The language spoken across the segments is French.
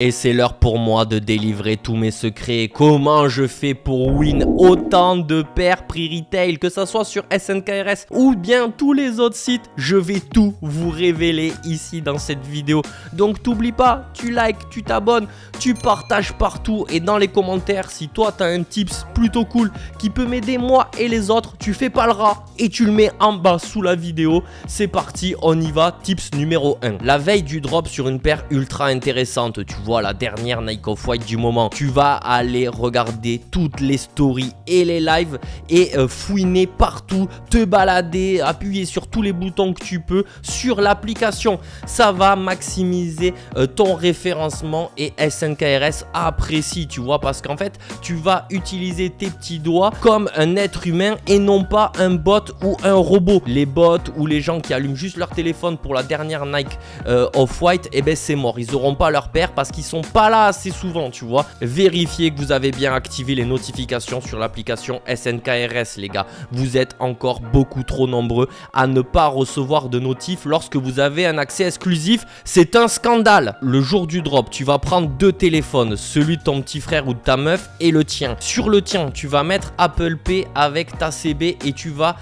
Et c'est l'heure pour moi de délivrer tous mes secrets. Comment je fais pour win autant de paires prix retail, que ça soit sur SNKRS ou bien tous les autres sites. Je vais tout vous révéler ici dans cette vidéo. Donc t'oublies pas, tu likes, tu t'abonnes, tu partages partout. Et dans les commentaires, si toi t'as un tips plutôt cool qui peut m'aider moi et les autres, tu fais pas le rat et tu le mets en bas sous la vidéo. C'est parti, on y va. Tips numéro 1. La veille du drop sur une paire ultra intéressante, tu vois la dernière Nike Off-White du moment, tu vas aller regarder toutes les stories et les lives et fouiner partout, te balader, appuyer sur tous les boutons que tu peux sur l'application. Ça va maximiser ton référencement et SNKRS apprécie, tu vois, parce qu'en fait tu vas utiliser tes petits doigts comme un être humain et non pas un bot ou un robot. Les bots ou les gens qui allument juste leur téléphone pour la dernière Nike Off-White, et ben c'est mort, ils auront pas leur paire parce qu'ils sont pas là assez souvent, tu vois. Vérifiez que vous avez bien activé les notifications sur l'application SNKRS, les gars. Vous êtes encore beaucoup trop nombreux à ne pas recevoir de notifs lorsque vous avez un accès exclusif. C'est un scandale. Le jour du drop, tu vas prendre deux téléphones, celui de ton petit frère ou de ta meuf et le tien. Sur le tien, tu vas mettre Apple Pay avec ta CB et tu vas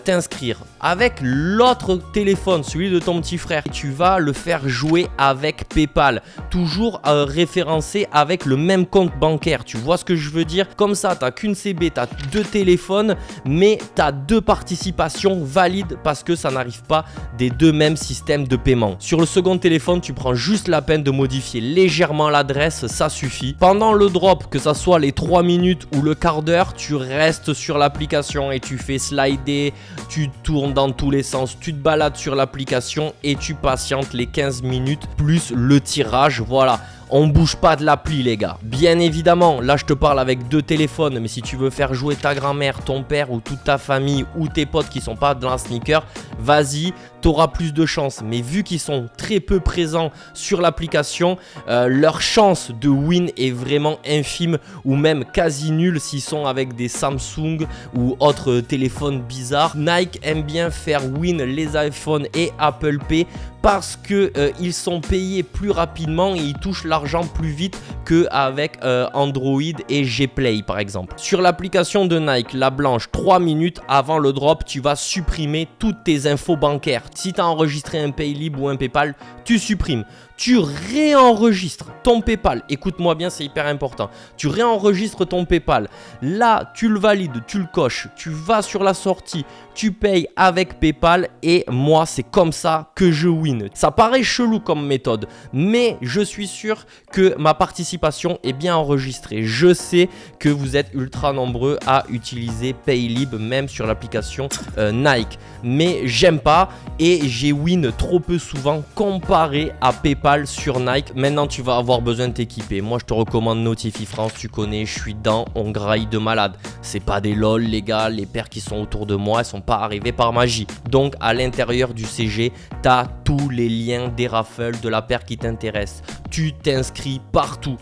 t'inscrire. Avec l'autre téléphone, celui de ton petit frère, tu vas le faire jouer avec PayPal. Toujours référencé avec le même compte bancaire. Tu vois ce que je veux dire? Comme ça, tu n'as qu'une CB, tu as deux téléphones, mais tu as deux participations valides parce que ça n'arrive pas des deux mêmes systèmes de paiement. Sur le second téléphone, tu prends juste la peine de modifier légèrement l'adresse, ça suffit. Pendant le drop, que ça soit les 3 minutes ou le quart d'heure, tu restes sur l'application et tu fais slider, tu tournes dans tous les sens, tu te balades sur l'application et tu patientes les 15 minutes plus le tirage. Voilà. On bouge pas de l'appli, les gars. Bien évidemment, là je te parle avec deux téléphones, mais si tu veux faire jouer ta grand-mère, ton père ou toute ta famille ou tes potes qui sont pas dans la sneaker, vas-y, t'auras plus de chance. Mais vu qu'ils sont très peu présents sur l'application, leur chance de win est vraiment infime ou même quasi nulle s'ils sont avec des Samsung ou autres téléphones bizarres. Nike aime bien faire win les iPhones et Apple Pay parce que ils sont payés plus rapidement et ils touchent l'argent plus vite qu'avec Android et Gplay par exemple. Sur l'application de Nike, la blanche, 3 minutes avant le drop, tu vas supprimer toutes tes infos bancaires. Si tu as enregistré un Paylib ou un PayPal, tu supprimes. Tu réenregistres ton PayPal. Écoute-moi bien, c'est hyper important. Tu réenregistres ton PayPal. Là, tu le valides, tu le coches. Tu vas sur la sortie, tu payes avec PayPal. Et moi, c'est comme ça que je win. Ça paraît chelou comme méthode, mais je suis sûr que ma participation est bien enregistrée. Je sais que vous êtes ultra nombreux à utiliser Paylib, même sur l'application Nike. Mais j'aime pas et j'ai win trop peu souvent comparé à PayPal sur Nike. Maintenant tu vas avoir besoin de t'équiper. Moi je te recommande Notify France, tu connais, je suis dedans, on graille de malade. C'est pas des lol les gars, les paires qui sont autour de moi elles sont pas arrivées par magie. Donc à l'intérieur du CG, tu as tous les liens des raffles de la paire qui t'intéresse. Tu t'inscris partout,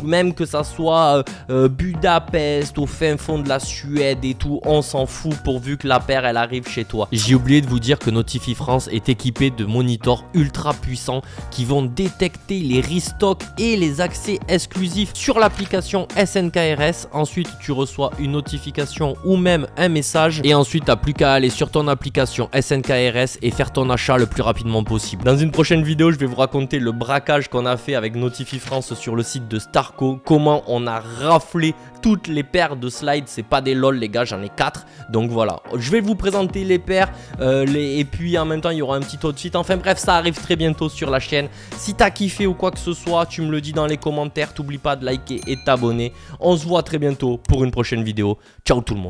même que ça soit Budapest, au fin fond de la Suède et tout, on s'en fout pourvu que la paire elle arrive chez toi. J'ai oublié de vous dire que Notify France est équipé de monitors ultra puissants qui vont détecter les restocks et les accès exclusifs sur l'application SNKRS. Ensuite tu reçois une notification ou même un message et ensuite tu n'as plus qu'à aller sur ton application SNKRS et faire ton achat le plus rapidement possible. Dans une prochaine vidéo, je vais vous raconter le braquage qu'on a fait avec Notify France sur le site de Starco, comment on a raflé toutes les paires de slides. C'est pas des lol les gars, j'en ai 4. Donc voilà, je vais vous présenter les paires et puis en même temps il y aura un petit outfit. Enfin bref, ça arrive très bientôt sur la chaîne. Si t'as kiffé ou quoi que ce soit, tu me le dis dans les commentaires. T'oublies pas de liker et t'abonner. On se voit très bientôt pour une prochaine vidéo. Ciao tout le monde.